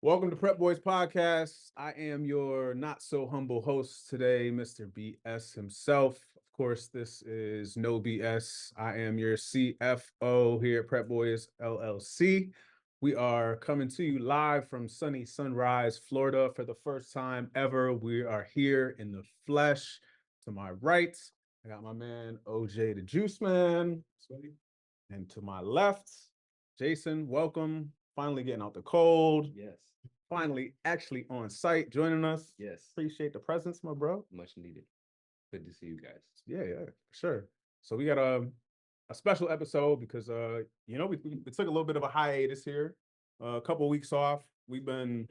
Welcome to Prep Boys Podcast. I am your not so humble host today, Mr. BS himself. Of course, this is no BS. I am your CFO here at Prep Boys LLC. We are coming to you live from sunny Sunrise, Florida for the first time ever. We are here in the flesh. To my right, I got my man OJ the Juice Man. And to my left, Jason, welcome. Finally getting out the cold. Yes. Finally actually on site joining us. Yes. Appreciate the presence, my bro. Much needed. Good to see you guys. Yeah, for sure. So we got a special episode because we took a little bit of a hiatus here, a couple weeks off. We've been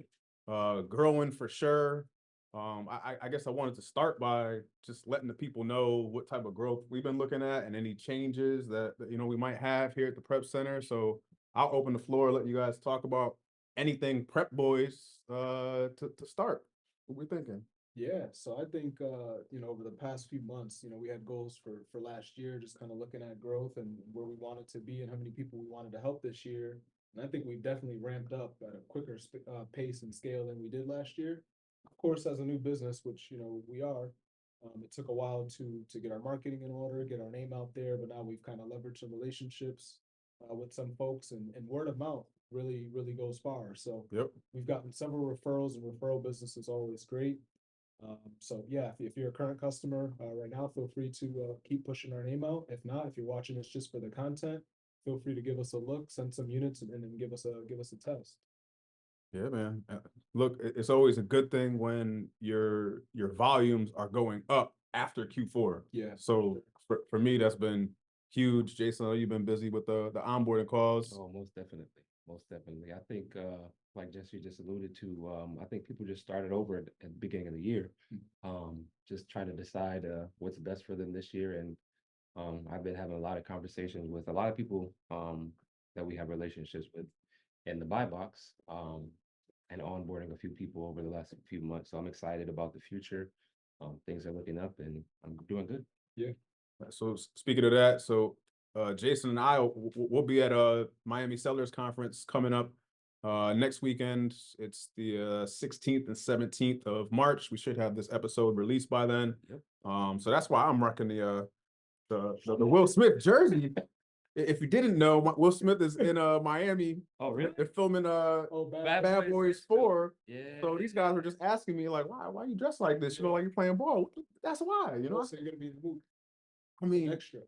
growing for sure. I guess I wanted to start by just letting the people know what type of growth we've been looking at and any changes that we might have here at the Prep Center. So I'll open the floor, let you guys talk about anything Prep Boys to start. What we thinking? Yeah, so I think over the past few months, we had goals for last year, just kind of looking at growth and where we wanted to be and how many people we wanted to help this year. And I think we've definitely ramped up at a quicker pace and scale than we did last year. Of course, as a new business, which we are, it took a while to get our marketing in order, get our name out there, but now we've kind of leveraged some relationships with some folks, and word of mouth really goes far. So Yep. we've gotten several referrals, and referral business is always great. So yeah, if you're a current customer right now, feel free to keep pushing our name out. If not, if you're watching this just for the content, feel free to give us a look, send some units, and then give us a test. Yeah, man. Look, it's always a good thing when your volumes are going up after Q4. Yeah. So for me, that's been huge. Jason, I know you've been busy with the onboarding calls. Oh, most definitely. Most definitely. I think, like Jesse just alluded to, I think people just started over at the beginning of the year, just trying to decide what's best for them this year. And I've been having a lot of conversations with a lot of people that we have relationships with in the buy box, and onboarding a few people over the last few months. So I'm excited about the future. Things are looking up and I'm doing good. Yeah. So speaking of that, so Jason and I will be at a Miami Sellers Conference coming up next weekend. It's the 16th and 17th of March. We should have this episode released by then. Yep. So that's why I'm rocking the Will Smith jersey. If you didn't know, Will Smith is in Miami. Oh, really? They're filming Bad Boys 4. Yeah. So these guys were just asking me like, why you dressed like this? Like you're playing ball. That's why, So you're gonna be in the movie. I mean, Extra.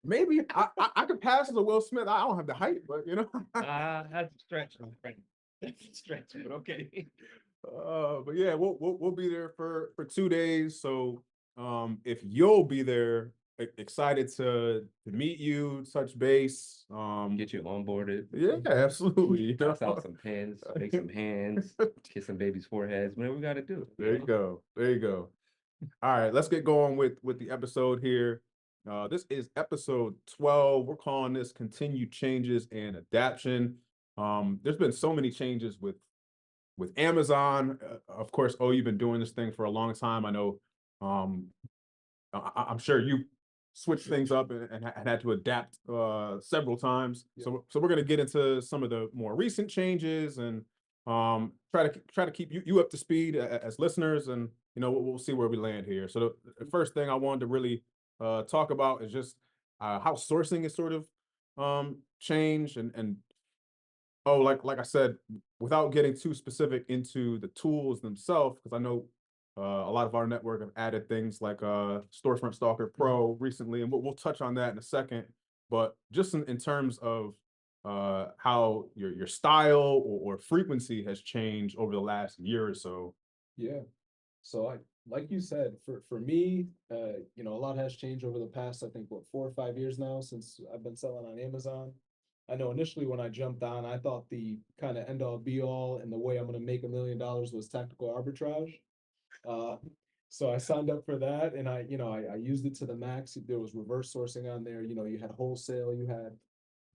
maybe I could pass as a Will Smith. I don't have the height, but That's a stretch, my friend. That's a stretch, but okay. But yeah, we'll be there for 2 days. So if you'll be there, excited to meet you, touch base, Get you onboarded. yeah, absolutely. Pass out some pens, make some hands, kiss some babies' foreheads, whatever we got to do. There you go. There you go. All right, let's get going with the episode here. This is episode 12. We're calling this Continued Changes and Adaptation. There's been so many changes with Amazon. Of course, you've been doing this thing for a long time. I know. I'm sure you switched things up and had to adapt several times. Yeah. So we're going to get into some of the more recent changes and try to keep you up to speed as listeners, and we'll see where we land here. So the first thing I wanted to really talk about is just how sourcing is sort of changed and like I said, without getting too specific into the tools themselves, because I know a lot of our network have added things like Storefront Stalker Pro recently, and we'll touch on that in a second. But just in terms of how your style or frequency has changed over the last year or so. Yeah. So like you said, for me, a lot has changed over the past, I think, 4 or 5 years now since I've been selling on Amazon. I know initially when I jumped on, I thought the kind of end all be all and the way I'm going to make $1 million was tactical arbitrage. So I signed up for that, and I used it to the max. There was reverse sourcing on there. You had wholesale, you had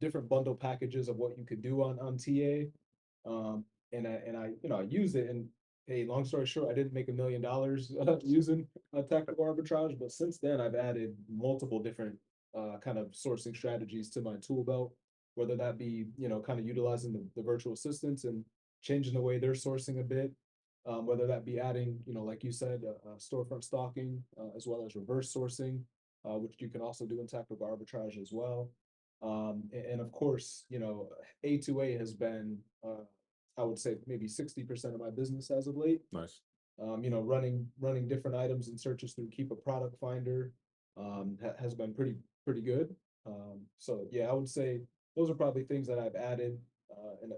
different bundle packages of what you could do on TA. And I used it, and hey, long story short, I didn't make $1 million using tactical arbitrage, but since then I've added multiple different kind of sourcing strategies to my tool belt, whether that be kind of utilizing the virtual assistants and changing the way they're sourcing a bit. Whether that be adding, like you said, storefront stocking, as well as reverse sourcing, which you can also do in tactical arbitrage as well. And of course, A2A has been, I would say maybe 60% of my business as of late. Nice. Running different items and searches through Keepa Product Finder, has been pretty good. So yeah, I would say those are probably things that I've added,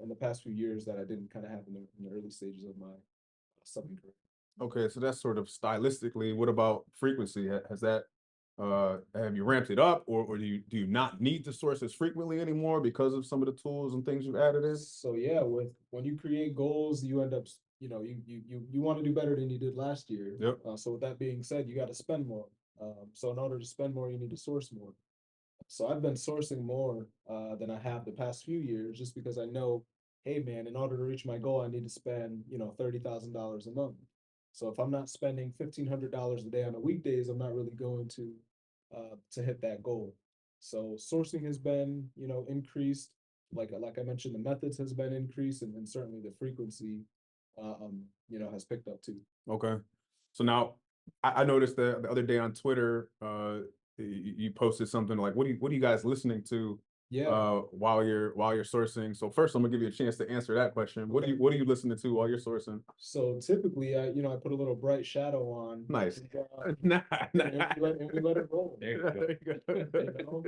in the past few years that I didn't kind of have in the early stages of my subbing career. Okay, so that's sort of stylistically. What about frequency? Has that have you ramped it up, or do you not need to source as frequently anymore because of some of the tools and things you've added in? So yeah, when you create goals, you end up, you want to do better than you did last year. Yep. So with that being said, you got to spend more. So in order to spend more, you need to source more. So I've been sourcing more than I have the past few years, just because I know, hey man, in order to reach my goal, I need to spend, $30,000 a month. So if I'm not spending $1,500 a day on the weekdays, I'm not really going to hit that goal. So sourcing has been, increased. Like I mentioned, the methods has been increased, and certainly the frequency, has picked up too. Okay, so now I noticed that the other day on Twitter, you posted something like, what are you guys listening to Yeah. while you're sourcing? So first, I'm gonna give you a chance to answer that question. What are you listening to while you're sourcing? So typically, I put a little bright shadow on. Nice. And, and we let it roll. There you go.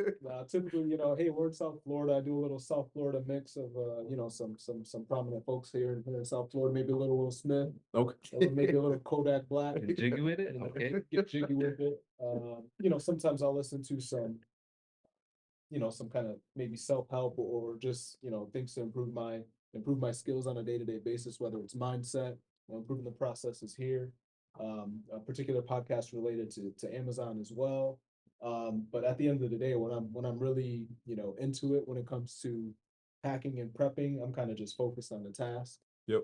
Typically, hey, we're in South Florida. I do a little South Florida mix of, some prominent folks here in South Florida. Maybe a little Will Smith, Okay. maybe a little Kodak Black. Get jiggy with it. Okay. Get jiggy with it. Sometimes I'll listen to some kind of maybe self-help, or just, things to improve my skills on a day-to-day basis, whether it's mindset, improving the processes here. A particular podcast related to Amazon as well. But at the end of the day, when I'm really, into it, when it comes to packing and prepping, I'm kind of just focused on the task. Yep.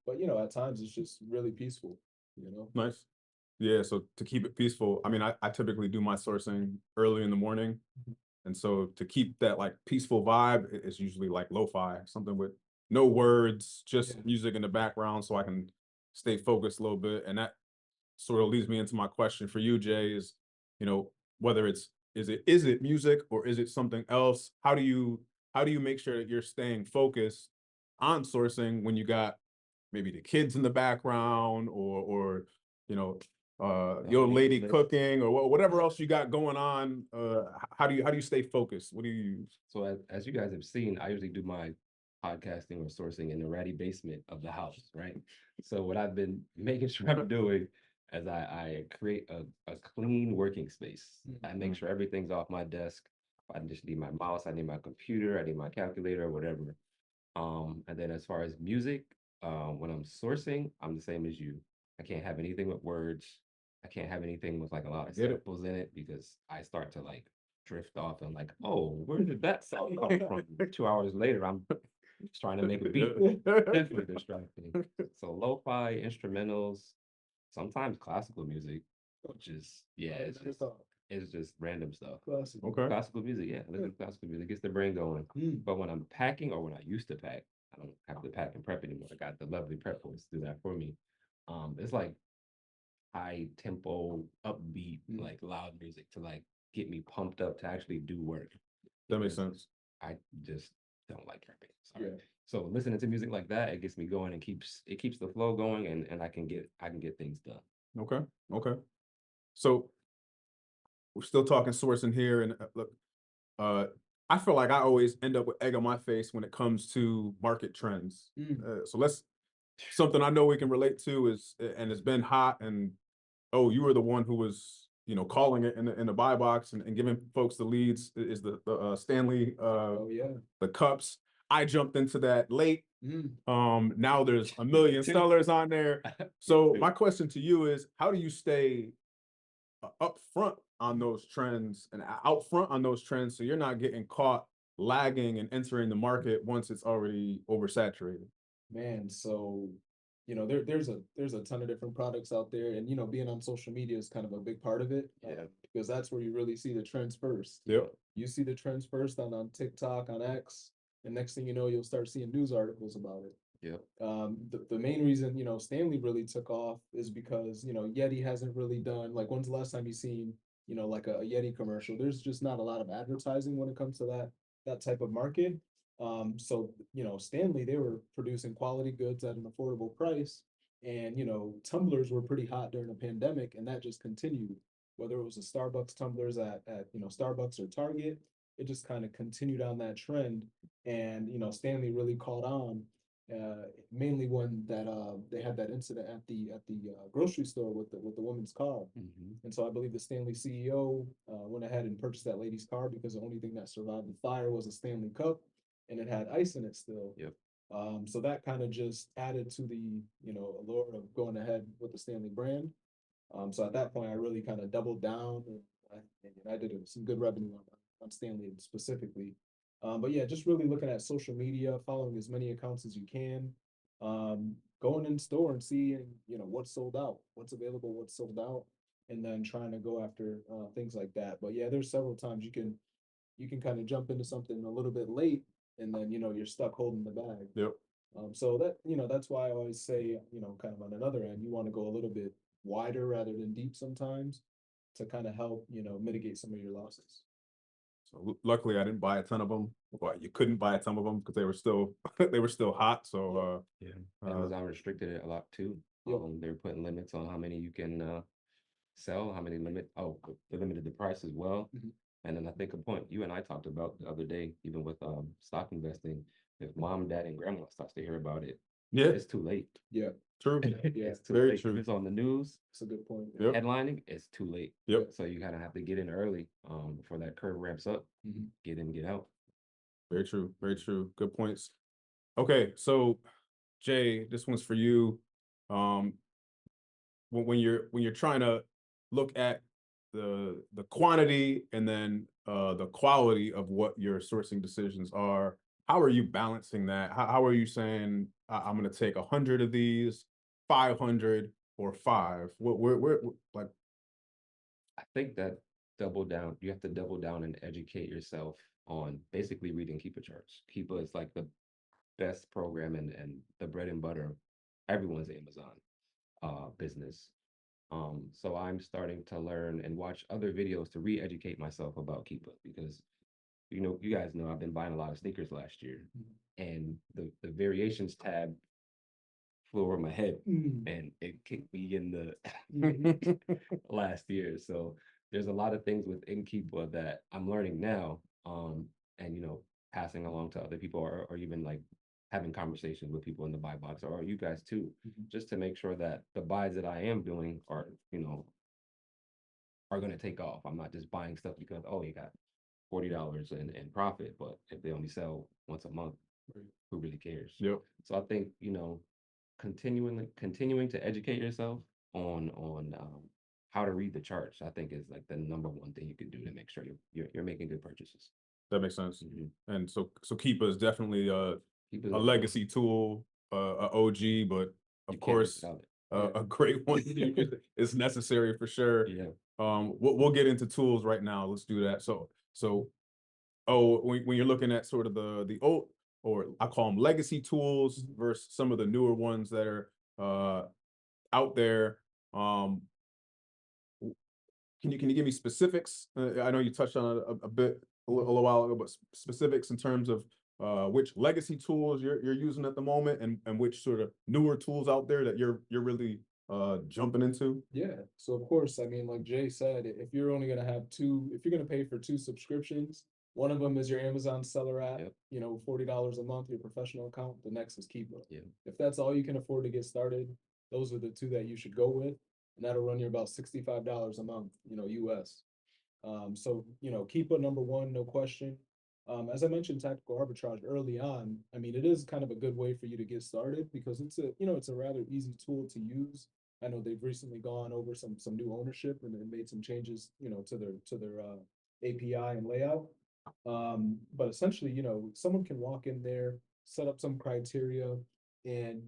But at times it's just really peaceful. Nice. Yeah, so to keep it peaceful, I mean, I typically do my sourcing early in the morning. And so to keep that like peaceful vibe, it's usually like lo-fi, something with no words, just Yeah. music in the background so I can stay focused a little bit. And that sort of leads me into my question for you, Jay, is, whether is it music or is it something else? How do you make sure that you're staying focused on sourcing when you got maybe the kids in the background, or your lady listen. cooking, or whatever else you got going on? How do you stay focused? What do you use? So as you guys have seen, I usually do my podcasting or sourcing in the ratty basement of the house, right? So what I've been making sure I'm doing is I create a clean working space. I make sure everything's off my desk. I just need my mouse, I need my computer, I need my calculator, whatever. And then as far as music, when I'm sourcing, I'm the same as you. I can't have anything with words. I can't have anything with like a lot of Get it. samples in it, because I start to like drift off and like, oh, where did that sound come from? 2 hours later, I'm just trying to make a beat. Definitely distracting. So lo-fi instrumentals, sometimes classical music, which is it's just random stuff. Classic. Okay. Classical music, yeah, listen to classical music, gets the brain going. But when I'm packing, or when I used to pack, I don't have to pack and prep anymore. I got the lovely prep boys to do that for me. It's like high tempo, upbeat, like loud music to like get me pumped up to actually do work. That makes Because sense. I just don't like prepping. Sorry. Yeah. So listening to music like that, it gets me going and keeps the flow going, and I can get things done. Okay. Okay. So we're still talking sourcing here, and look, I feel like I always end up with egg on my face when it comes to market trends. So something I know we can relate to is, and it's been hot, and oh, you were the one who was, calling it in the buy box, and giving folks the leads, is the Stanley, Oh yeah. the cups. I jumped into that late. Now there's a Me million too. sellers on there. Me So too. my question to you is, how do you stay up front on those trends and out front on those trends, so you're not getting caught lagging and entering the market once it's already oversaturated? Man, so there's a ton of different products out there, and being on social media is kind of a big part of it. Yeah. Because that's where you really see the trends first. Yep. You see the trends first on TikTok, on X, and next thing you know, you'll start seeing news articles about it. Yep. The main reason, Stanley really took off is because, Yeti hasn't really done, like, when's the last time you seen, like a Yeti commercial? There's just not a lot of advertising when it comes to that type of market. So, Stanley, they were producing quality goods at an affordable price. And, tumblers were pretty hot during the pandemic, and that just continued. Whether it was the Starbucks tumblers at Starbucks or Target, it just kind of continued on that trend. And, Stanley really caught on, mainly when they had that incident at the grocery store with the woman's car. And so I believe the Stanley CEO went ahead and purchased that lady's car because the only thing that survived the fire was a Stanley cup, and it had ice in it still. Yep. So that kind of just added to the allure of going ahead with the Stanley brand. So at that point, I really kind of doubled down, and I did some good revenue on Stanley specifically. But yeah, just really looking at social media, following as many accounts as you can, going in store and seeing, what's sold out, what's available, what's sold out, and then trying to go after things like that. But yeah, there's several times you can kind of jump into something a little bit late, and then you're stuck holding the bag. Yep. So that's why I always say, kind of on another end, you want to go a little bit wider rather than deep sometimes to kind of help, mitigate some of your losses. So luckily, I didn't buy a ton of them. Well, you couldn't buy a ton of them because they were still they were still hot. So Yeah. Amazon restricted it a lot too. Yep. They were putting limits on how many you can sell, how many they limited the price as well. Mhm. And then I think a point you and I talked about the other day, even with stock investing, if mom, dad, and grandma starts to hear about it, yeah, it's too late. Yeah, true. It's too Very late. true. If it's on the news, that's a good point. Yep. headlining, it's too late. Yep. So you kind of have to get in early before that curve ramps up. Mhm. Get in, get out. Very true. Very true. Good points. Okay, so Jay, this one's for you. Um, when you're trying to look at the quantity and then the quality of what your sourcing decisions are, how are you balancing that? How are you saying I'm going to take 100 of these, 500 or 5? Where like I think that you have to double down and educate yourself on basically reading Keepa charts. Keepa is like the best program and the bread and butter of everyone's Amazon business. So I'm starting to learn and watch other videos to re-educate myself about Keepa because you guys know I've been buying a lot of sneakers last year, and the variations tab flew over my head Mhm. and it kicked me in the Mhm. last year. So there's a lot of things within Keepa that I'm learning now, and passing along to other people or even like having conversations with people in the buy box or you guys too, Mhm. just to make sure that the buys that I am doing are going to take off. I'm not just buying stuff because you got $40 in profit, but if they only sell once a month, Right. who really cares? Yep. So I think continuing to educate yourself on how to read the charts, I think is like the number one thing you can do to make sure you're making good purchases. That makes sense. Mhm. And so Keepa is definitely Keep a legacy tool, a OG, but You of can't live course without it. Yeah. a great one is necessary for sure. Yeah. We'll get into tools right now. Let's do that. So when you're looking at sort of the old, or I call them legacy tools versus some of the newer ones that are out there, um, can you give me specifics? I know you touched on it a bit a little while ago, but specifics in terms of which legacy tools you're using at the moment, and which sort of newer tools out there that you're really jumping into. Yeah. So of course, I mean, like Jay said, if you're only gonna have two, if you're gonna pay for two subscriptions, one of them is your Amazon seller app, Yep. $40 a month, your professional account. The next is Keepa. Yeah. If that's all you can afford to get started, those are the two that you should go with, and that'll run you about $65 a month, US. So Keepa number one, no question. As I mentioned, tactical arbitrage early on. I mean, it is kind of a good way for you to get started because it's a rather easy tool to use. I know they've recently gone over some new ownership and made some changes, to their API and layout. But essentially, someone can walk in there, set up some criteria, and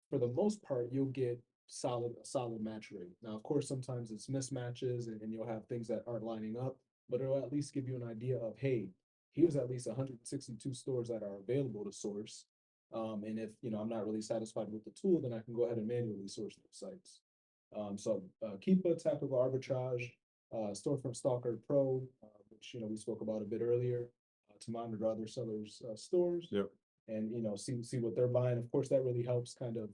for the most part, you'll get a solid match rate. Now, of course, sometimes it's mismatches and you'll have things that aren't lining up, but it'll at least give you an idea of, hey, here's at least 162 stores that are available to source. And if, I'm not really satisfied with the tool, then I can go ahead and manually source those sites. Keepa, Tactical Arbitrage, Storefront Stalker Pro, which, we spoke about a bit earlier, to monitor other sellers' stores. Yep. And, see what they're buying. Of course, that really helps kind of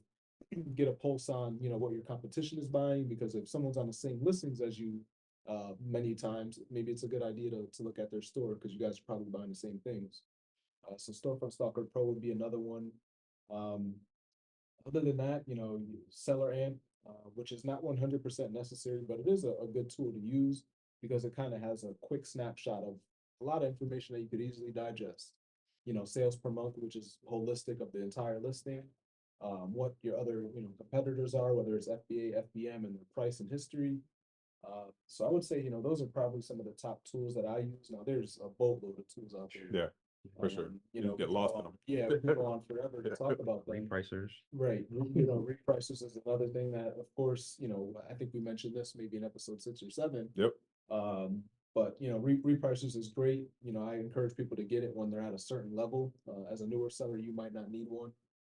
get a pulse on, what your competition is buying, because if someone's on the same listings as you, many times, maybe it's a good idea to look at their store, because you guys are probably buying the same things. So Storefront Stalker Pro would be another one. Um, Other than that, Seller Amp, which is not 100% necessary, but it is a good tool to use, because it kind of has a quick snapshot of a lot of information that you could easily digest. Sales per month, which is holistic of the entire listing. What your other, competitors are, whether it's FBA, FBM, and their price and history. So I would say, those are probably some of the top tools that I use. Now, there's a boatload of tools out there. Yeah, for sure. You You get we lost go in on- them. Yeah, we can go on forever to talk about them. Repricers. Right, reprices is another thing that, of course, I think we mentioned this maybe in episode 6 or 7. Yep. But reprices is great. I encourage people to get it when they're at a certain level. As a newer seller, you might not need one.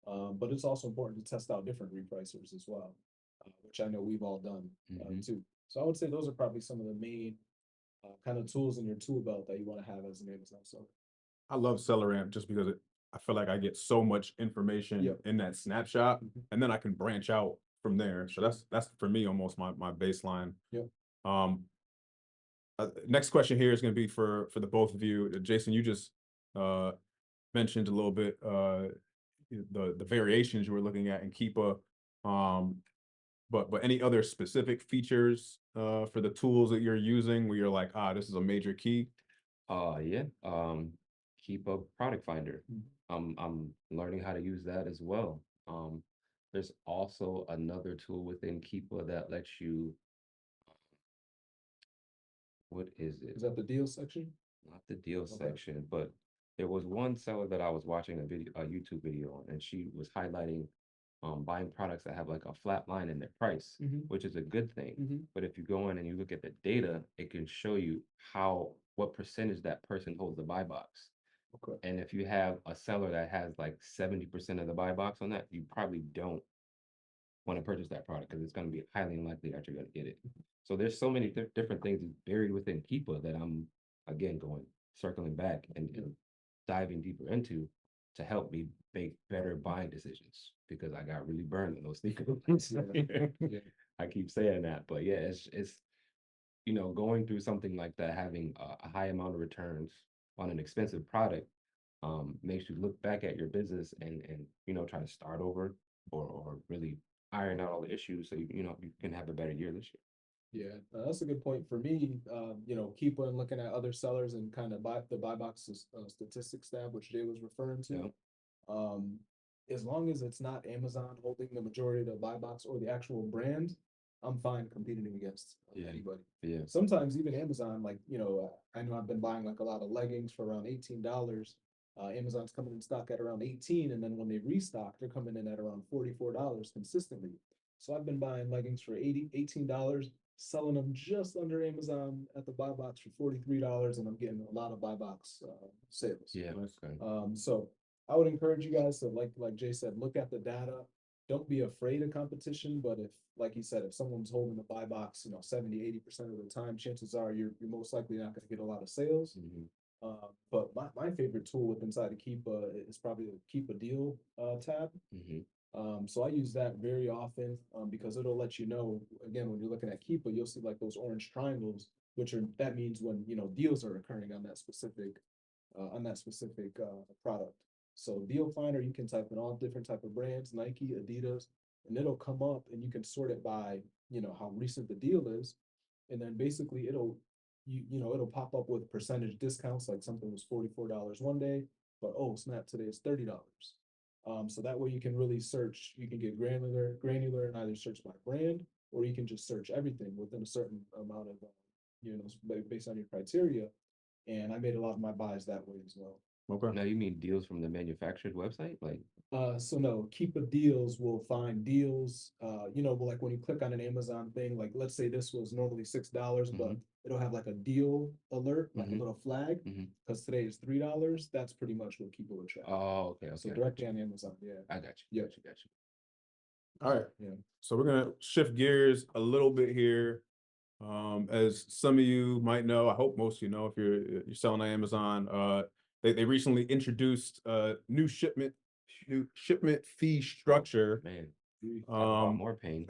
But it's also important to test out different repricers as well, which I know we've all done too. So I would say those are probably some of the main kind of tools in your tool belt that you want to have as an Amazon seller. I love Seller Amp just because I feel like I get so much information Yep. in that snapshot, Mhm. and then I can branch out from there. So that's for me almost my baseline. Yep. Next question here is going to be for the both of you. Jason, you just mentioned a little bit the variations you were looking at in Keepa. But any other specific features for the tools that you're using where you're like, this is a major key? Yeah. Keepa Product Finder. I'm learning how to use that as well. There's also another tool within Keepa that lets you, what is it? Is that the deal section? Not the deal Okay. section, but there was one seller that I was watching a YouTube video on, and she was highlighting buying products that have like a flat line in their price, which is a good thing. But if you go in and you look at the data, it can show you what percentage that person holds the buy box. Okay. And if you have a seller that has like 70% of the buy box on that, you probably don't want to purchase that product, because it's going to be highly unlikely that you're going to get it. So there's so many different things buried within Keepa that I'm again circling back and diving deeper into to help me make better buying decisions, because I got really burned in those things. Yeah. I keep saying that, but yeah, it's going through something like that, having a high amount of returns on an expensive product, makes you look back at your business and try to start over, or really iron out all the issues, so you can have a better year this year. Yeah, that's a good point for me. Keep on looking at other sellers and kind of the buy box statistics tab, which Jay was referring to. As long as it's not Amazon holding the majority of the buy box or the actual brand, I'm fine competing against anybody. Yeah. Sometimes even Amazon, like, I know I've been buying like a lot of leggings for around $18. Amazon's coming in stock at around 18, and then when they restock, they're coming in at around $44 consistently. So I've been buying leggings for $18, selling them just under Amazon at the buy box for $43, and I'm getting a lot of buy box sales. Yeah. Okay. So I would encourage you guys to, like Jay said, look at the data. Don't be afraid of competition, but if, like he said, if someone's holding the buy box, 70, 80% of the time, chances are you're most likely not going to get a lot of sales. But my favorite tool inside of Keepa is probably the Keepa Deal tab. So I use that very often because it'll let you know, again, when you're looking at Keepa, you'll see like those orange triangles, that means when, deals are occurring on that specific product. So Deal Finder, you can type in all different type of brands, Nike, Adidas, and it'll come up, and you can sort it by, how recent the deal is. And then basically it'll pop up with percentage discounts, like something was $44 one day, but oh snap, today is $30. So that way you can really search, you can get granular and either search by brand, or you can just search everything within a certain amount of, based on your criteria. And I made a lot of my buys that way as well. Okay. Now you mean deals from the manufactured website, like? So no, Keepa Deals will find deals, like when you click on an Amazon thing, like let's say this was normally $6, but it'll have like a deal alert, like a Mhm. little flag, Mhm. because today is $3. That's pretty much what Keepa would track. Oh, okay, So okay. directly on Amazon, yeah. I got you. Yeah. Got you. All right. Yeah. So we're gonna shift gears a little bit here. As some of you might know, I hope most of you know, if you're selling on Amazon, they recently introduced new shipment fee structure. Man, talk about more pain.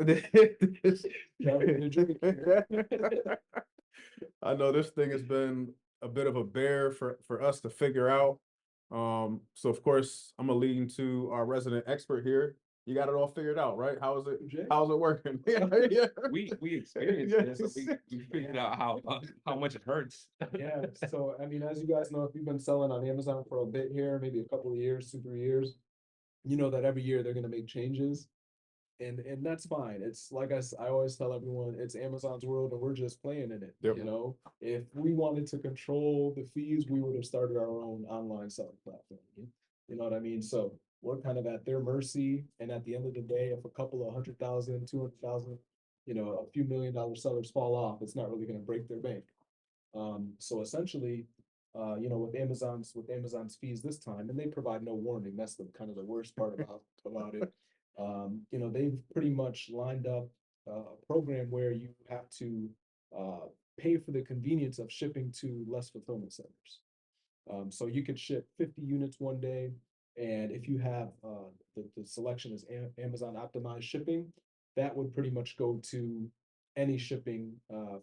I know this thing has been a bit of a bear for us to figure out. So of course, I'm gonna lean to our resident expert here. You got it all figured out, right? How's it working? Yeah. We experienced this, so we figured out how much it hurts. Yeah, so I mean, as you guys know, if you've been selling on Amazon for a bit here, maybe a couple of years, 2, 3 years, you know that every year they're gonna make changes. And that's fine. It's like I always tell everyone, it's Amazon's world and we're just playing in it. Yep. You know, if we wanted to control the fees, we would have started our own online selling platform. You know what I mean? So we're kind of at their mercy. And at the end of the day, if a couple of 100,000, 200,000, you know, a few $1 million sellers fall off, it's not really going to break their bank. So essentially, you know, with Amazon's fees this time, and they provide no warning. That's the kind of the worst part about it. You know, they've pretty much lined up a program where you have to pay for the convenience of shipping to less fulfillment centers. So you could ship 50 units one day, and if you have the selection is Amazon optimized shipping, that would pretty much go to any shipping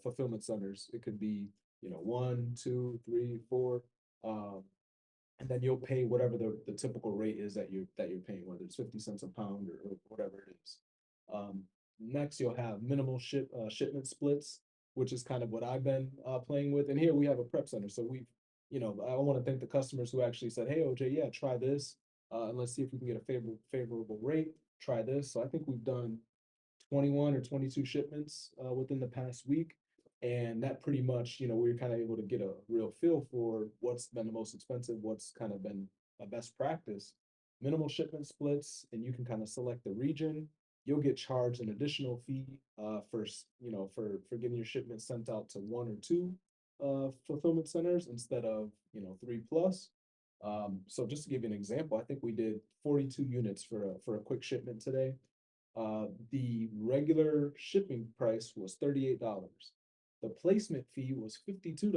fulfillment centers. It could be, you know, 1, 2, 3, 4, and then you'll pay whatever the typical rate is that you're paying, whether it's 50 cents a pound or whatever it is. Next, you'll have minimal shipment splits, which is kind of what I've been playing with. And here we have a prep center, so we've, you know, I want to thank the customers who actually said, "Hey, OJ, yeah, try this, and let's see if we can get a favorable rate. Try this." So I think we've done 21 or 22 shipments within the past week. And that pretty much, you know, we are kind of able to get a real feel for what's been the most expensive, what's kind of been a best practice. Minimal shipment splits, and you can kind of select the region. You'll get charged an additional fee for, you know, for getting your shipment sent out to 1 or 2 fulfillment centers instead of, you know, 3 plus. So just to give you an example, I think we did 42 units for a quick shipment today. The regular shipping price was $38. The placement fee was $52.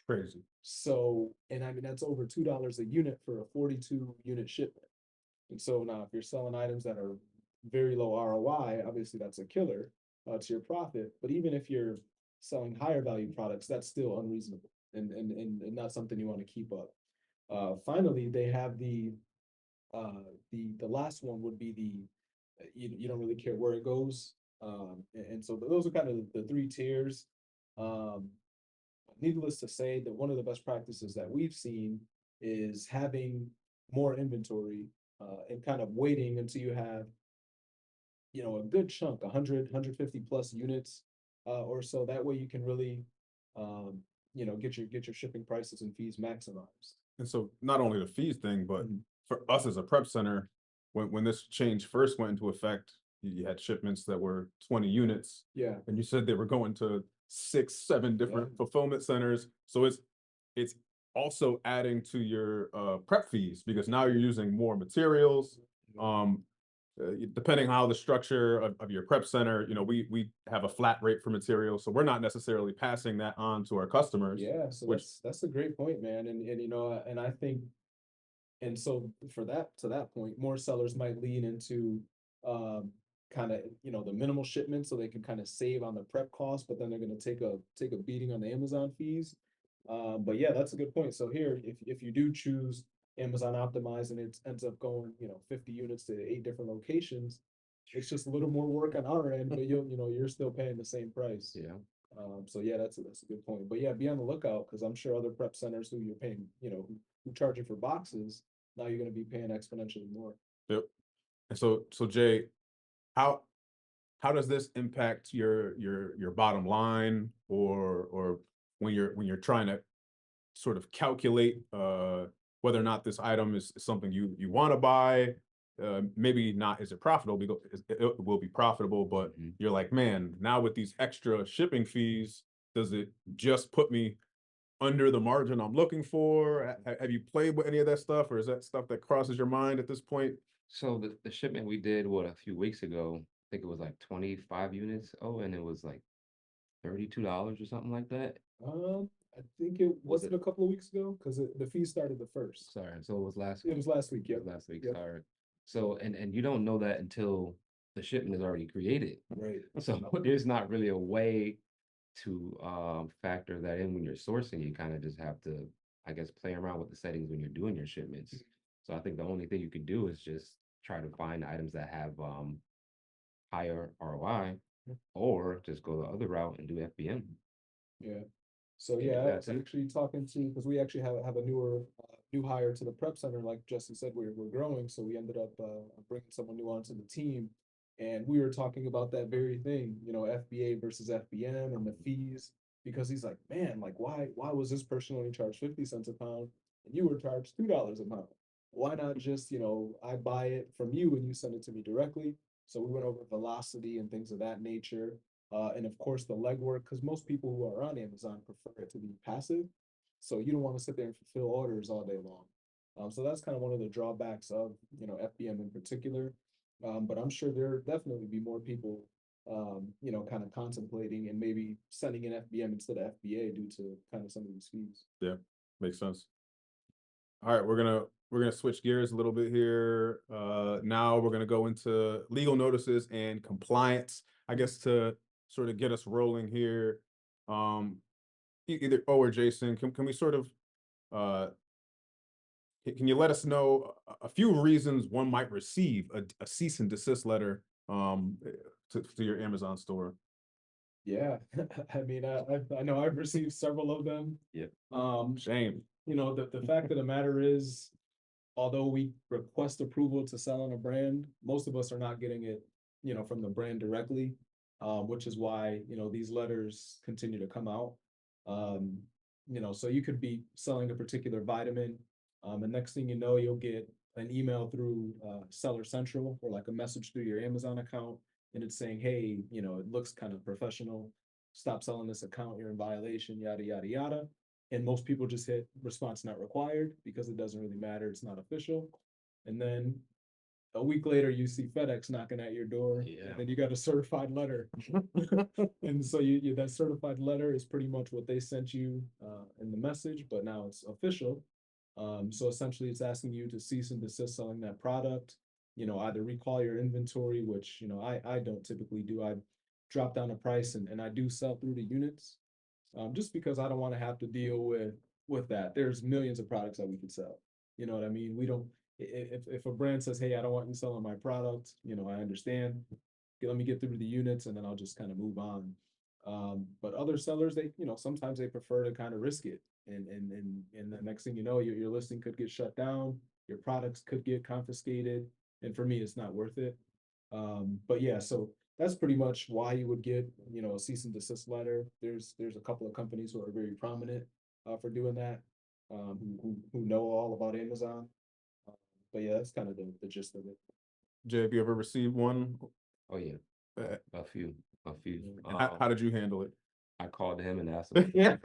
Crazy. So, and I mean, that's over $2 a unit for a 42 unit shipment. And so now if you're selling items that are very low ROI, obviously that's a killer to your profit. But even if you're selling higher value products, that's still unreasonable and not something you want to keep up. Finally, they have the last one would be you don't really care where it goes. And so those are kind of the 3 tiers. Um, Needless to say that one of the best practices that we've seen is having more inventory and kind of waiting until you have, you know, a good chunk, 150 plus units or so. That way you can really, you know, get your shipping prices and fees maximized. And so not only the fees thing, but Mhm. for us as a prep center, when this change first went into effect, you had shipments that were 20 units, Yeah. and you said they were going to 6, 7 different Yeah. fulfillment centers. So it's also adding to your prep fees because now you're using more materials. Um, Depending how the structure of your prep center, you know, we have a flat rate for materials, so we're not necessarily passing that on to our customers. Yeah, so which that's a great point, man. And you know, and I think, and so for that to that point, more sellers might lean into kind of, you know, the minimal shipment so they can kind of save on the prep cost, but then they're going to take a beating on the Amazon fees. But yeah, that's a good point. So here, if you do choose Amazon optimize and it ends up going, you know, 50 units to 8 different locations, it's just a little more work on our end, but you know, you're still paying the same price. Yeah. So yeah, that's a good point. But yeah, be on the lookout because I'm sure other prep centers who you're paying, you know, who charge you for boxes, now you're going to be paying exponentially more. Yep. And so Jay, how how does this impact your bottom line or when you're trying to sort of calculate whether or not this item is something you want to buy? Maybe not is it profitable because it will be profitable, but Mhm. you're like, man, now with these extra shipping fees, Does it just put me under the margin I'm looking for? Have you played with any of that stuff, or is that stuff that crosses your mind at this point? So the shipment we did, what, a few weeks ago, I think it was like 25 units. Oh, and it was like $32 or something like that. I think it Was wasn't a couple of weeks ago, because the fee started the first. Sorry, so it was last It week. was last week, It yeah. was last week, Yep. sorry. So, and you don't know that until the shipment is already created. Right. So there's not really a way to factor that in when you're sourcing. You kind of just have to, I guess, play around with the settings when you're doing your shipments. So I think the only thing you can do is just try to find items that have higher ROI, or just go the other route and do FBM. Yeah. So Yeah, yeah, I that's was it. actually talking to, because we actually have a new hire to the prep center. Like Jesse said, we're growing, so we ended up bringing someone new onto the team, and we were talking about that very thing, FBA versus FBM and the fees, because he's like, man, like why was this person only charged 50 cents a pound and you were charged $2 a pound? Why not just, I buy it from you and you send it to me directly? So we went over velocity and things of that nature. And of course, the legwork, because most people who are on Amazon prefer it to be passive. So you don't want to sit there and fulfill orders all day long. So that's kind of one of the drawbacks of, FBM in particular. But I'm sure there definitely be more people, kind of contemplating and maybe sending in FBM instead of FBA due to kind of some of these fees. Yeah, makes sense. All right, we're gonna switch gears a little bit here. Now we're gonna go into legal notices and compliance. I guess to sort of get us rolling here. Um, either O or Jason, can we sort of uh can you let us know a few reasons one might receive a cease and desist letter to your Amazon store? Yeah, I mean, I know I've received several of them. Yep. Shame. The fact of the matter is, although we request approval to sell on a brand, most of us are not getting it, from the brand directly, which is why, these letters continue to come out. Um, so you could be selling a particular vitamin, and next thing you know, you'll get an email through Seller Central or like a message through your Amazon account, and it's saying, hey, it looks kind of professional. Stop selling this account, you're in violation, yada, yada, yada. And most people just hit response not required because it doesn't really matter. It's not official. And then a week later, you see FedEx knocking at your door, Yeah. and then you got a certified letter. And so that certified letter is pretty much what they sent you in the message, but now it's official. So essentially, it's asking you to cease and desist selling that product. Either recall your inventory, which I don't typically do. I drop down a price and I do sell through the units, just because I don't want to have to deal with that. There's millions of products that we could sell. You know what I mean? We don't. If a brand says, "Hey, I don't want you selling my product," I understand. Let me get through the units, and then I'll just kind of move on. But other sellers, they sometimes they prefer to kind of risk it, and the next thing you know, your listing could get shut down, your products could get confiscated, and for me, it's not worth it. But yeah, so that's pretty much why you would get, a cease and desist letter. There's a couple of companies who are very prominent for doing that, who know all about Amazon. Uh, but yeah, that's kind of the gist of it. Jay, have you ever received one? Oh yeah, Uh, a few, a few. how did you handle it? I called him and asked him. Yeah.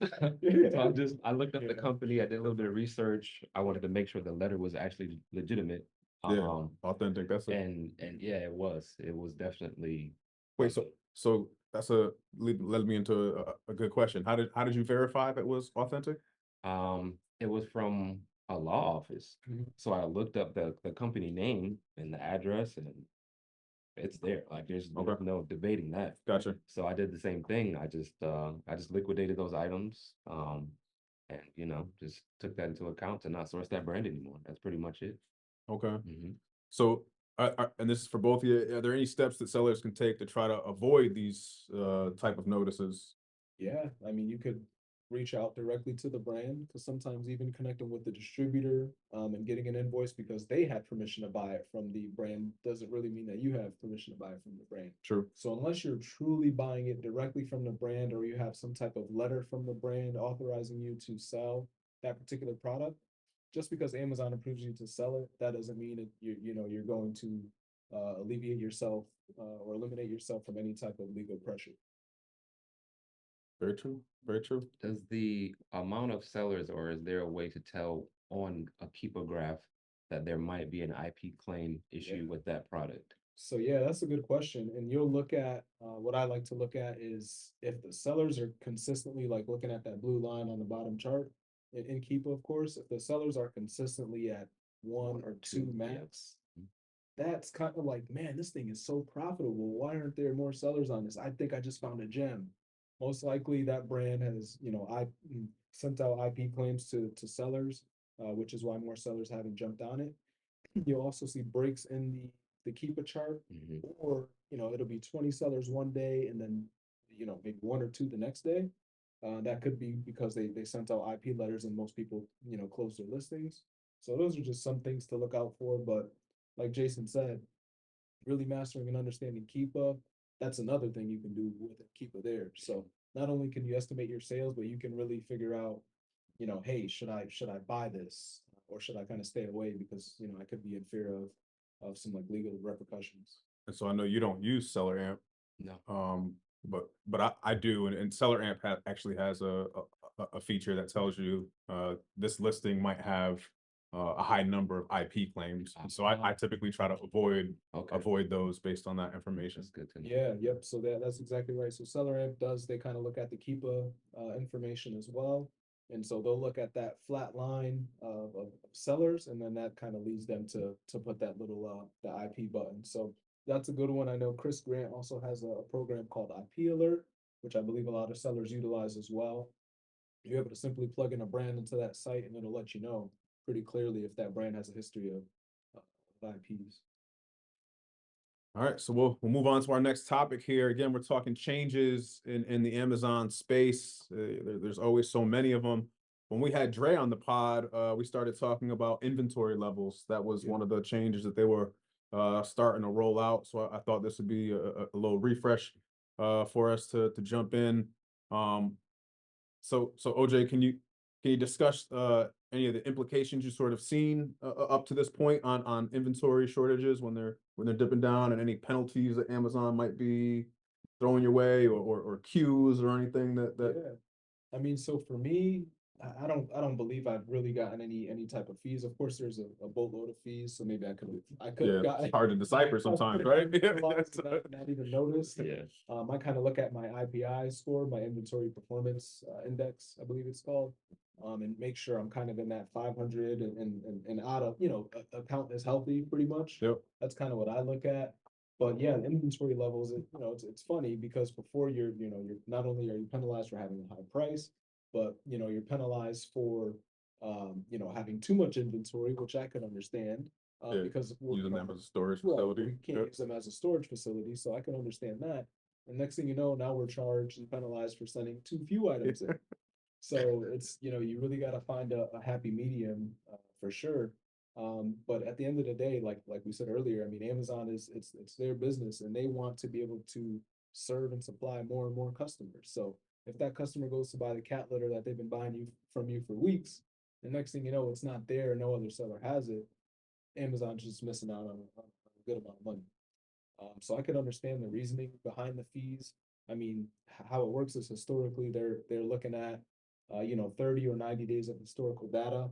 So I looked up the Yeah. company, I did a little bit of research. I wanted to make sure the letter was actually legitimate. Yeah, authentic. That's it. And yeah, it was definitely. Wait, so that's led me into a good question. How did you verify if it was authentic? It was from a law office. Mhm. So I looked up the company name and the address, and it's there. Like there's Okay. no debating that. Gotcha. So I did the same thing. I just liquidated those items. And just took that into account to not source that brand anymore. That's pretty much it. Okay. Mhm. So, and this is for both of you. Are there any steps that sellers can take to try to avoid these type of notices? Yeah, I mean, you could reach out directly to the brand, because sometimes even connecting with the distributor, and getting an invoice because they had permission to buy it from the brand doesn't really mean that you have permission to buy it from the brand. True. So unless you're truly buying it directly from the brand, or you have some type of letter from the brand authorizing you to sell that particular product, just because Amazon approves you to sell it, that doesn't mean you're going to alleviate yourself or eliminate yourself from any type of legal pressure. Very true. Very true. Does the amount of sellers, or is there a way to tell on a Keepa graph that there might be an IP claim issue with that product? So yeah, that's a good question. And you'll look at, what I like to look at is if the sellers are consistently, like looking at that blue line on the bottom chart in Keepa, of course, if the sellers are consistently at one or two max, that's kind of like, man, this thing is so profitable. Why aren't there more sellers on this? I think I just found a gem. Most likely that brand has, sent out IP claims to sellers, which is why more sellers haven't jumped on it. You'll also see breaks in the Keepa chart, or it'll be 20 sellers one day and then maybe one or two the next day. That could be because they sent out IP letters and most people close their listings. So those are just some things to look out for. But like Jason said, really mastering and understanding Keepa, that's another thing you can do with Keepa there. So not only can you estimate your sales, but you can really figure out, hey, should I buy this or should I kind of stay away because I could be in fear of some like legal repercussions. And so I know you don't use Seller Amp, No. but I do, and Seller Amp actually has a feature that tells you this listing might have a high number of IP claims. And so I typically try to avoid those based on that information. That's good to know. Yeah, yep. So that's exactly right. So Seller Amp they kind of look at the Keepa information as well. And so they'll look at that flat line of sellers, and then that kind of leads them to put that little the IP button. So that's a good one. I know Chris Grant also has a program called IP Alert, which I believe a lot of sellers utilize as well. You're able to simply plug in a brand into that site, and it'll let you know pretty clearly if that brand has a history of IPs. All right, so we'll move on to our next topic here. Again, we're talking changes in the Amazon space. There's always so many of them. When we had Dre on the pod, we started talking about inventory levels. That was one of the changes that they were starting to roll out. So I thought this would be a little refresh for us to jump in. So OJ, can you discuss any of the implications you sort of seen up to this point on inventory shortages when they're dipping down, and any penalties that Amazon might be throwing your way, or queues or anything that Yeah. I mean, so for me, I don't believe I've really gotten any type of fees. Of course, there's a boatload of fees, so maybe I could have yeah, gotten it's hard to decipher sometimes, right? not even noticed. Yeah. I kind of look at my IPI score, my inventory performance index, I believe it's called, and make sure I'm kind of in that 500 and out of, account is healthy pretty much. Yep. That's kind of what I look at. But yeah, the inventory levels, it's funny because before you're not only are you penalized for having a high price, but you're penalized for having too much inventory, which I could understand. Yeah, Because using them as a storage right, facility. we can't use them as a storage facility, so I can understand that. And next thing you know, now we're charged and penalized for sending too few items in. So it's, you really got to find a happy medium for sure. But at the end of the day, like we said earlier, I mean, Amazon it's their business, and they want to be able to serve and supply more and more customers. So if that customer goes to buy the cat litter that they've been buying from you for weeks, the next thing you know, it's not there, no other seller has it. Amazon's just missing out on a good amount of money. So I could understand the reasoning behind the fees. I mean, how it works is historically they're looking at 30 or 90 days of historical data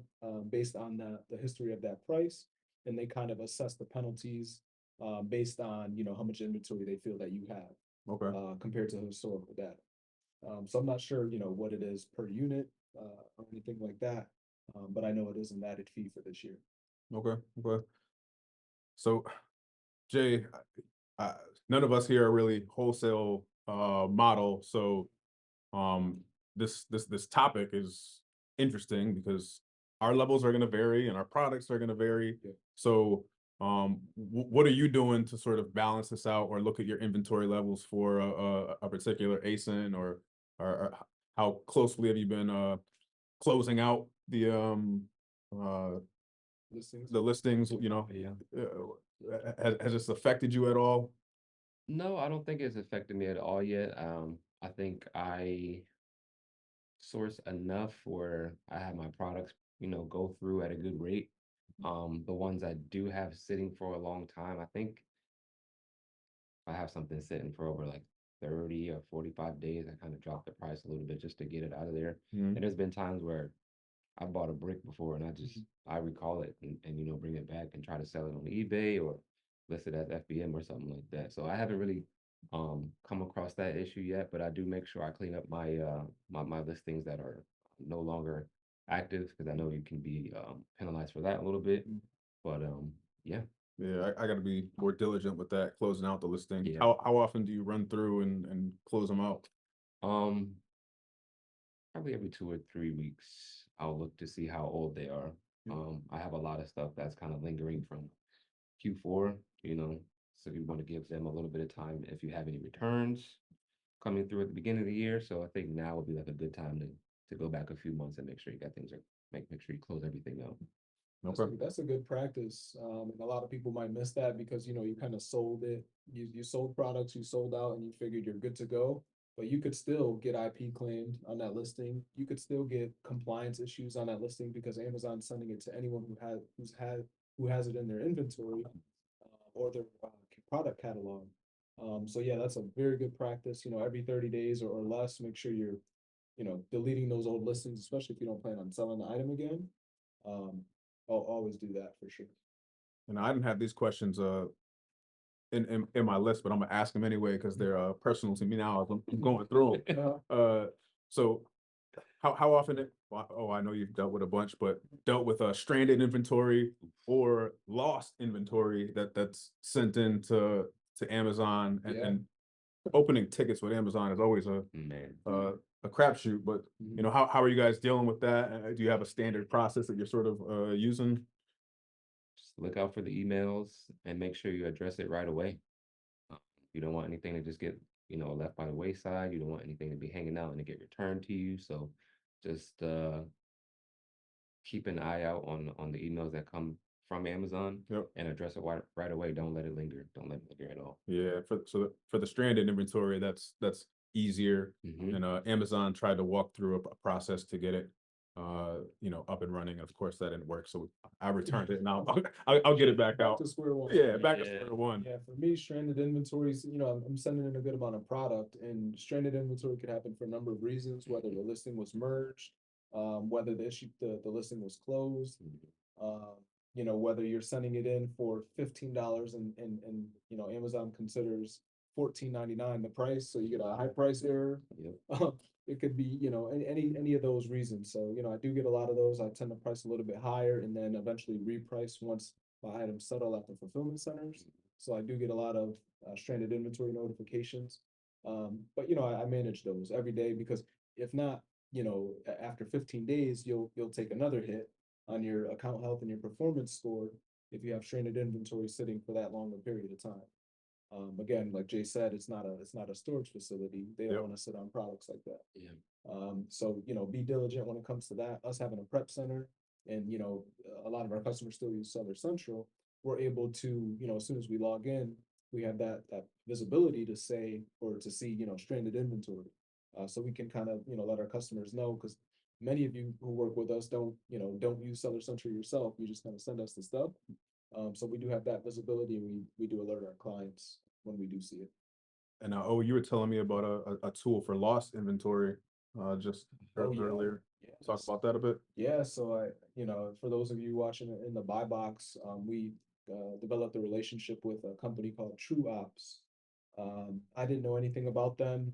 based on the history of that price, and they kind of assess the penalties based on how much inventory they feel that you have compared to historical data. So I'm not sure what it is per unit or anything like that, but I know it is an added fee for this year. Okay. So Jay, uh, none of us here are really wholesale model, so this topic is interesting because our levels are going to vary and our products are going to vary. Yeah. So what are you doing to sort of balance this out, or look at your inventory levels for a particular ASIN, or how closely have you been closing out Listings. the listings? Yeah. Has this affected you at all? No, I don't think it's affected me at all yet. I think I source enough where I have my products, go through at a good rate. The ones I do have sitting for a long time, I think I have something sitting for over like 30 or 45 days, I kind of dropped the price a little bit just to get it out of there. Mhm. And there's been times where I bought a brick before and I recall it and bring it back and try to sell it on eBay or list it as FBM or something like that. So I haven't really come across that issue yet, but I do make sure I clean up my my listings that are no longer active because I know you can be penalized for that a little bit. But yeah. Yeah, I got to be more diligent with that, closing out the listing. Yeah. How often do you run through and close them out? Um Probably every 2 or 3 weeks, I'll look to see how old they are. I have a lot of stuff that's kind of lingering from Q4, so you want to give them a little bit of time if you have any returns coming through at the beginning of the year. So I think now would be like a good time to go back a few months and make sure you got things are make sure you close everything out. Okay. That's a good practice. And a lot of people might miss that because, you kind of sold it. You sold products, you sold out and you figured you're good to go. But you could still get IP claimed on that listing. You could still get compliance issues on that listing because Amazon's sending it to anyone who has it in their inventory or their product catalog. So yeah, that's a very good practice. Every 30 days or less, make sure you're, deleting those old listings, especially if you don't plan on selling the item again. Um, I'll always do that for sure. And I didn't have these questions in my list, but I'm gonna ask them anyway because they're personal to me now as I'm going through them. So how often I know you've dealt with a bunch, but dealt with a stranded inventory or lost inventory that's sent into Amazon Yeah. and opening tickets with Amazon is always Man. a crapshoot. But how are you guys dealing with that? Do you have a standard process that you're sort of using? Just look out for the emails and make sure you address it right away. You don't want anything to just get, left by the wayside. You don't want anything to be hanging out and to get returned to you. So just keep an eye out on the emails that come from Amazon Yep. and address it right away. Don't let it linger. Don't let it linger at all. Yeah, for the stranded inventory, that's easier. Mhm. And Amazon tried to walk through a process to get it up and running. Of course, that didn't work, so I returned it. Now I'll get it back Back out. to square one. Yeah, back to Yeah. square one. Yeah, for me, stranded inventories, I'm sending in a good amount of product, and stranded inventory could happen for a number of reasons, whether the listing was merged, whether the listing was closed, whether you're sending it in for $15 and Amazon considers $14.99 the price, so you get a high price error. Yep. It could be, any of those reasons. So, I do get a lot of those. I tend to price a little bit higher and then eventually reprice once my items settle at the fulfillment centers. So I do get a lot of stranded inventory notifications. But I manage those every day because if not, after 15 days, you'll take another hit on your account health and your performance score if you have stranded inventory sitting for that long a period of time. Again, like Jay said, it's not a storage facility. They don't Yep. want to sit on products like that. Yeah. So be diligent when it comes to that. Us having a prep center and a lot of our customers still use Seller Central. We're able to, as soon as we log in, we have that visibility to say or to see, stranded inventory. So we can kind of, let our customers know because many of you who work with us don't use Seller Central yourself. You just kind of send us the stuff. So we do have that visibility and we do alert our clients when we do see it. And you were telling me about a tool for lost inventory just Oh, yeah. earlier. Yeah. Talk about that a bit. Yeah, so for those of you watching it in the buy box, we developed a relationship with a company called True Ops. I didn't know anything about them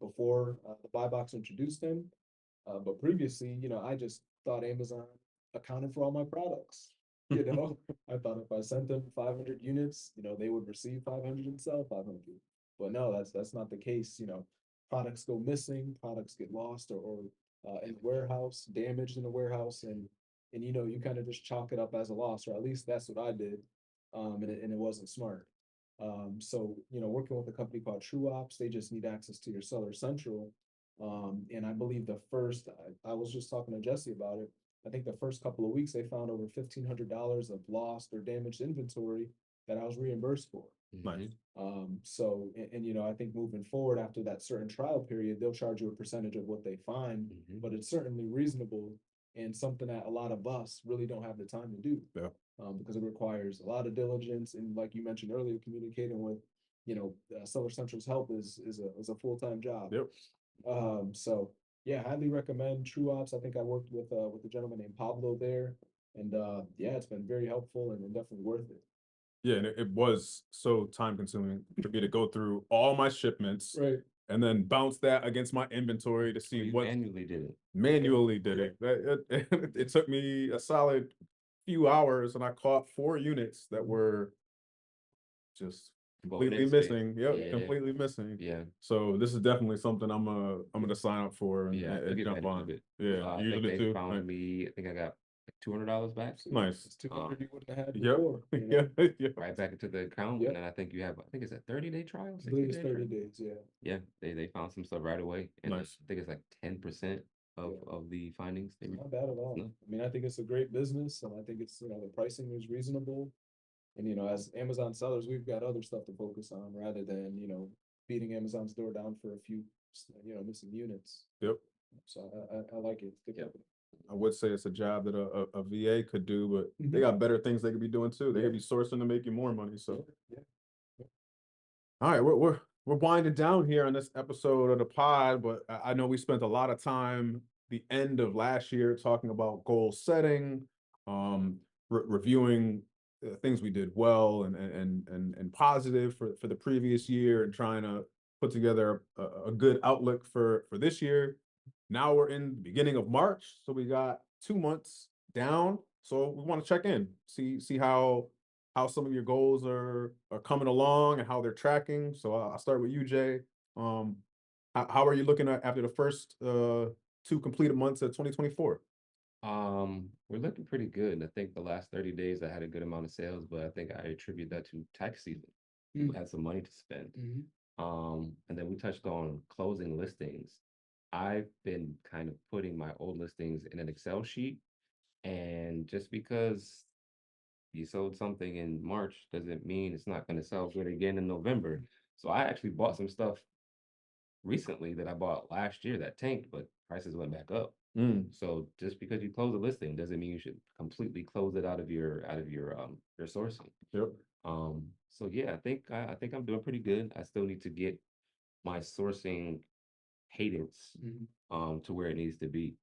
before the buy box introduced them, but previously, I just thought Amazon accounted for all my products. I thought if I sent them 500 units, they would receive 500 and sell 500. But no, that's not the case. Products go missing, products get lost or in the warehouse, damaged in the warehouse, and you kind of just chalk it up as a loss, or at least that's what I did, and it wasn't smart. So working with a company called True Ops, they just need access to your Seller Central, and I believe I was just talking to Jesse about it. I think the first couple of weeks they found over $1,500 of lost or damaged inventory that I was reimbursed for. Nice. So, I think moving forward after that certain trial period, they'll charge you a percentage of what they find, but it's certainly reasonable and something that a lot of us really don't have the time to do. Yeah. Because it requires a lot of diligence and like you mentioned earlier, communicating with Seller Central's help is a full-time job. Yep. So yeah, highly recommend True Ops. I think I worked with a gentleman named Pablo there, and yeah, it's been very helpful and definitely worth it. Yeah, and it was so time consuming for me to go through all my shipments Right. and then bounce that against my inventory to see You what manually did it. manually did it. It took me a solid few hours and I caught 4 units that were just completely Bonus space. missing. Yep, Yeah. completely missing. Yeah. So this is definitely something I'm gonna sign up for and, Yeah. and Took jump advantage on. of it. Yeah, I you think usually they do. found me, I think I got like $200 back. Nice. It's 200 you wouldn't have had Yep. before. Yeah. Right back into the account. Yep. And then I think you have, I think it's a 30-day trial, I believe it's 60-day 30 trial. days, yeah. Yeah, they found some stuff right away. And then Nice. I think it's like 10% of the findings. They Not bad at all. No. I mean, I think it's a great business, and I think it's, the pricing is reasonable. And, as Amazon sellers, we've got other stuff to focus on rather than, beating Amazon's door down for a few, missing units. Yep. So I like it. It's good Yep. company. I would say it's a job that a VA could do, but they Mhm. got better things they could be doing too. They Yeah. could be sourcing to make you more money. So, Yeah. all right, we're winding down here on this episode of the pod, but I know we spent a lot of time the end of last year talking about goal setting, reviewing things we did well and positive for the previous year, and trying to put together a good outlook for this year. Now we're in the beginning of March, so we got 2 months down. So we want to check in, see how some of your goals are coming along and how they're tracking. So I'll start with you, Jay. How are you looking at after the first 2 completed months of 2024? We're looking pretty good. I think the last 30 days I had a good amount of sales, but I think I attribute that to tax season. We had some money to spend. Mhm. And then we touched on closing listings. I've been kind of putting my old listings in an Excel sheet, and just because you sold something in March doesn't mean it's not going to sell good again in November. So I actually bought some stuff recently that I bought last year that tanked, but prices went back up. So just because you close a listing doesn't mean you should completely close it out of your sourcing. Yep. So yeah, I think I'm doing pretty good. I still need to get my sourcing cadence Mhm. to where it needs to be.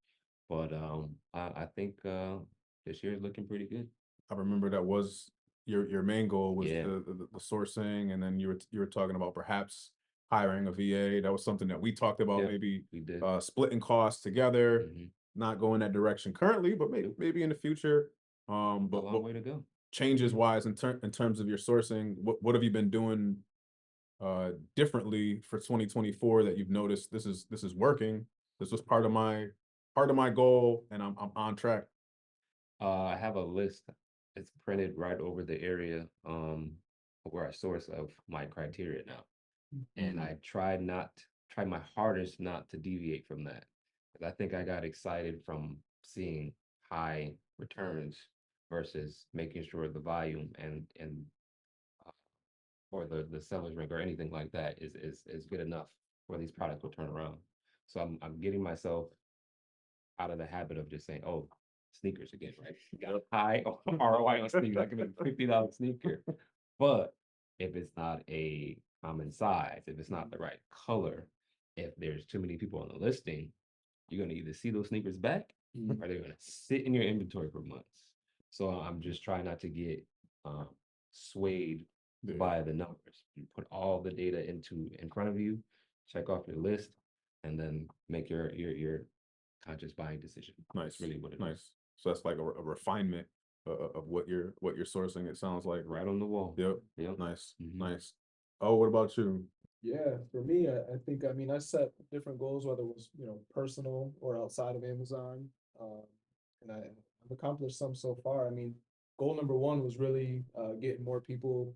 But I think this year is looking pretty good. I remember that was your main goal was Yeah. the sourcing, and then you were talking about perhaps hiring a VA. That was something that we talked about, Yeah, maybe we did. splitting costs together. Mhm. Not going that direction currently, but maybe in the future. A long But way to go. changes wise in terms of your sourcing, what have you been doing differently for 2024 that you've noticed this is working? This was part of my goal, and I'm on track. I have a list. It's printed right over the area where I source of my criteria now. And I try my hardest not to deviate from that. 'Cause I think I got excited from seeing high returns versus making sure the volume and or the seller's rank or anything like that is good enough for these products will turn around. So I'm getting myself out of the habit of just saying, oh, sneakers again, right? You got a high ROI on sneakers. I can make a $50 sneaker. But if it's not a common size, if it's not the right color, if there's too many people on the listing, you're gonna either see those sneakers back or they're gonna sit in your inventory for months. So I'm just trying not to get swayed Yeah. by the numbers. You put all the data in front of you, check off your list, and then make your conscious buying decision. Nice, That's really what it is. nice. So that's like a refinement of what you're sourcing. It sounds like. Right on the wall. Yep. Yep. Nice, Mhm. nice. Oh, what about you? Yeah, for me, I think, I mean, I set different goals, whether it was, personal or outside of Amazon. Um, and I've accomplished some so far. I mean, goal number one was really getting more people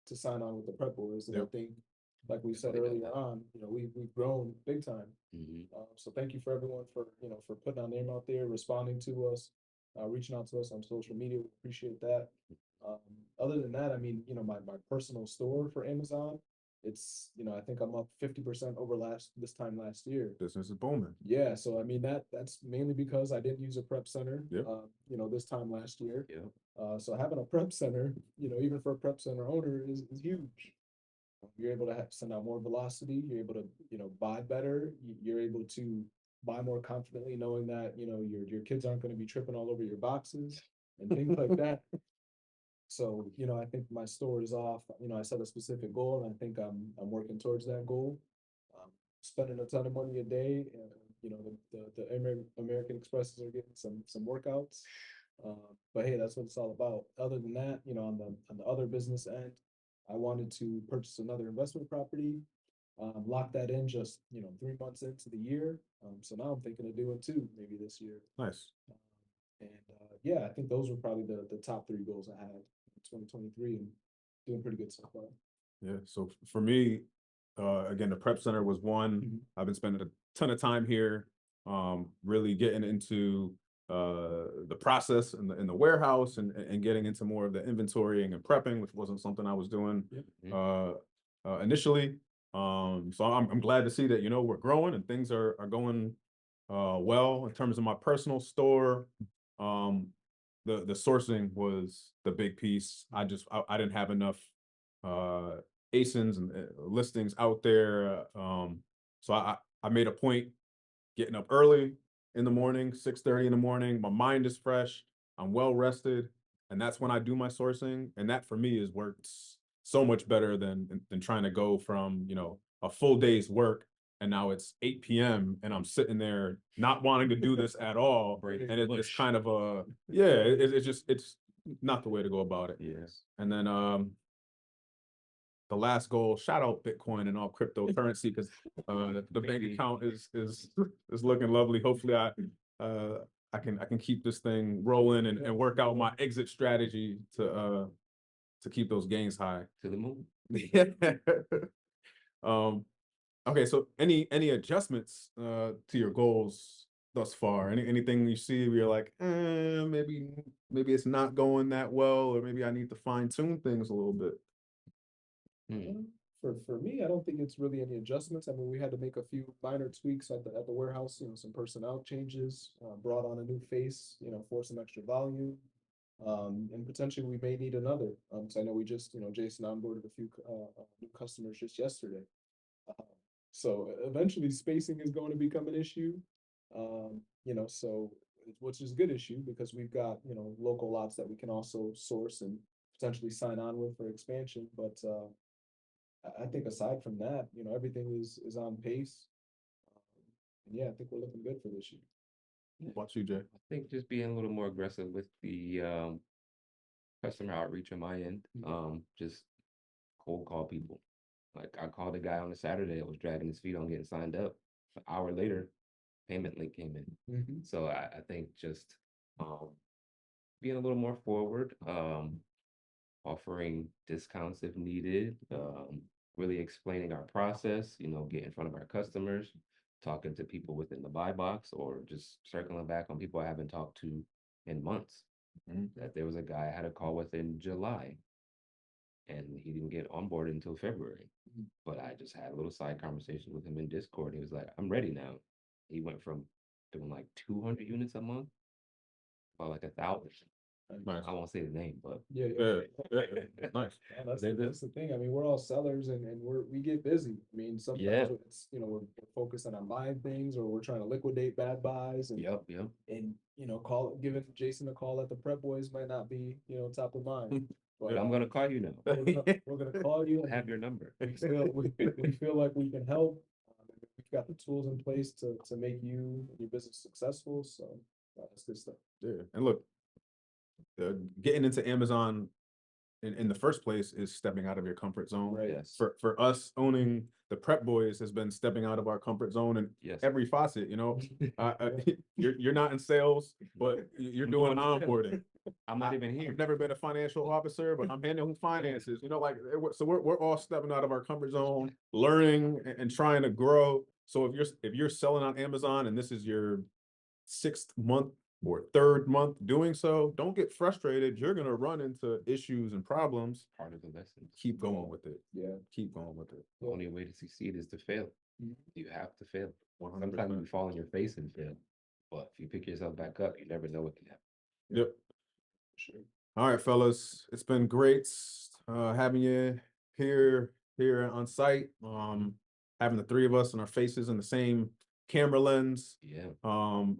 to sign on with the Prep Boys. And I Yep. think, like we said Definitely done earlier that. on, we've grown big time. Mhm. So thank you for everyone for, for putting our name out there, responding to us, reaching out to us on social media. We appreciate that. Um, Other than that, I mean, my personal store for Amazon, it's, I think I'm up 50% over this time last year. Business is booming. Yeah, so I mean that's mainly because I didn't use a prep center, Yep. this time last year. Yep. So having a prep center, even for a prep center owner is huge. You're able to send out more velocity. You're able to, buy better. You're able to buy more confidently, knowing that, your kids aren't going to be tripping all over your boxes and things like that. So, I think my store is off. I set a specific goal, and I think I'm working towards that goal. Spending a ton of money a day, and the American Expresses are getting some workouts. But hey, that's what it's all about. Other than that, on the other business end, I wanted to purchase another investment property, lock that in just 3 months into the year. So now I'm thinking of doing two maybe this year. Nice. And yeah, I think those were probably the top three goals I had in 2023, and doing pretty good so far. Yeah. So for me, again, the prep center was one. Mhm. I've been spending a ton of time here, really getting into the process in the warehouse and getting into more of the inventorying and prepping, which wasn't something I was doing initially. So I'm glad to see that, we're growing and things are going well in terms of my personal store. The sourcing was the big piece. I didn't have enough ASINs and listings out there. So I made a point getting up early in the morning, 6:30 in the morning. My mind is fresh. I'm well rested, and that's when I do my sourcing. And that for me is worked so much better than trying to go from a full day's work, and now it's 8 p.m. and I'm sitting there not wanting to do this at all. Break And it's bush. kind of it's not the way to go about it. Yes. And then the last goal, shout out Bitcoin and all cryptocurrency, because the bank Baby. account is looking lovely. Hopefully I can keep this thing rolling and work out my exit strategy to keep those gains high. To the moon. Yeah. Okay, so any adjustments to your goals thus far? Anything you see where you're like, maybe it's not going that well, or maybe I need to fine tune things a little bit. For me, I don't think it's really any adjustments. I mean, we had to make a few minor tweaks at the warehouse, some personnel changes, brought on a new face, for some extra volume. And potentially we may need another. So I know we just, Jason onboarded a few new customers just yesterday. So eventually spacing is going to become an issue. So which is a good issue because we've got, local lots that we can also source and potentially sign on with for expansion. But I think aside from that, everything is on pace. And yeah, I think we're looking good for this year. Watch you, Jay. I think just being a little more aggressive with the customer outreach on my end. Just cold call people. Like I called a guy on a Saturday that was dragging his feet on getting signed up. An hour later, payment link came in. So I think just being a little more forward, offering discounts if needed, really explaining our process, get in front of our customers, talking to people within the buy box, or just circling back on people I haven't talked to in months. That there was a guy I had a call with in July, and he didn't get on board until February. But I just had a little side conversation with him in Discord. He was like, I'm ready now. He went from doing like 200 units a month, about like 1,000. Nice. I won't say the name, but Yeah. Nice. Yeah, that's the thing. I mean, we're all sellers and we get busy. I mean, sometimes it's, we're focusing on buying things, or we're trying to liquidate bad buys, and yep. and giving Jason a call at the Prep Boys might not be, top of mind. But I'm gonna call you now. We're gonna call you. I have your number. We feel like we can help. We've got the tools in place to make you and your business successful. So that's good stuff. Yeah, and look, getting into Amazon in the first place is stepping out of your comfort zone. Right. Yes. For us, owning the Prep Boys has been stepping out of our comfort zone in Yes. every facet. You're not in sales, but you're doing onboarding. I'm not even here. I've never been a financial officer, but I'm handling finances. So we're all stepping out of our comfort zone, learning and trying to grow. So if you're selling on Amazon and this is your 6th month or 3rd month doing so, don't get frustrated. You're gonna run into issues and problems. Part of the lesson. Keep going with it. Yeah. Keep going with it. The only way to succeed is to fail. You have to fail. 100%. Sometimes you fall on your face and fail, but if you pick yourself back up, you never know what can happen. Yep. Sure. All right, fellas. It's been great having you here here on site. Having the three of us and our faces in the same camera lens. Yeah. I'm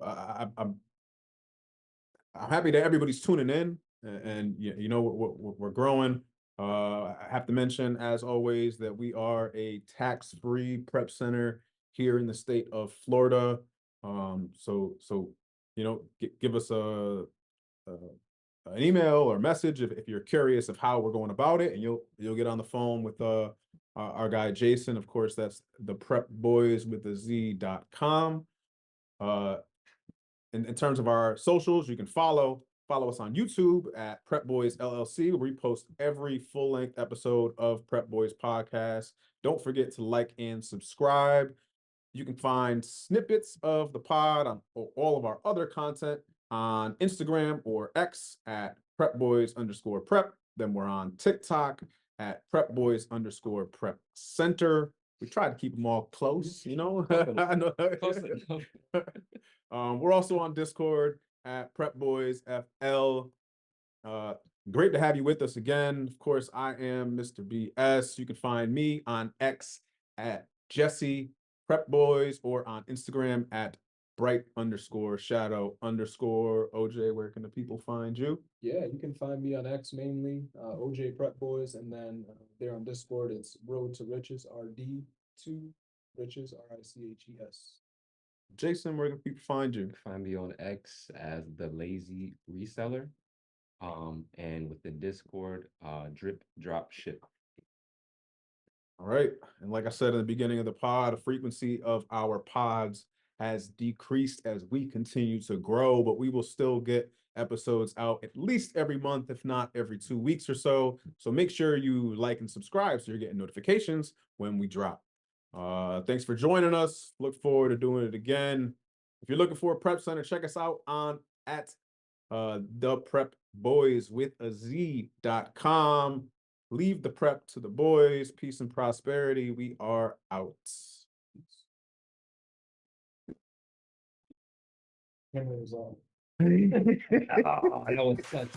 happy that everybody's tuning in, and you know we're growing. I have to mention, as always, that we are a tax-free prep center here in the state of Florida. So you know, give us an email or message if you're curious of how we're going about it, and you'll get on the phone with our guy Jason. Of course, that's the Prep Boys with the Z.com. In terms of our socials, you can follow us on YouTube at Prep Boys LLC, where we post every full-length episode of Prep Boys podcast. Don't forget to like and subscribe. You can find snippets of the pod on all of our other content on Instagram or X at prepboys_prep. Then we're on TikTok at prepboys_prep center. We try to keep them all close, you know. I know. We're also on Discord at prepboysfl. Great to have you with us again. Of course, I am Mr. BS. You can find me on X at Jesse Prep Boys or on Instagram at bright_shadow_. OJ, where can the people find you? Yeah, you can find me on X mainly, OJ Prep Boys, and then there on Discord, it's Road to Riches, RD2 Riches, RICHES. Jason, where can people find you? Find me on X as the Lazy Reseller. And with the Discord, Drip Drop Ship. All right. And like I said in the beginning of the pod, the frequency of our pods has decreased as we continue to grow, but we will still get episodes out at least every month, if not every 2 weeks or so. So make sure you like and subscribe so you're getting notifications when we drop. Thanks for joining us. Look forward to doing it again. If you're looking for a prep center, check us out on at the Prep Boys with a Z.com. Leave the prep to the boys. Peace and prosperity. We are out. Camera was on. Oh, that was such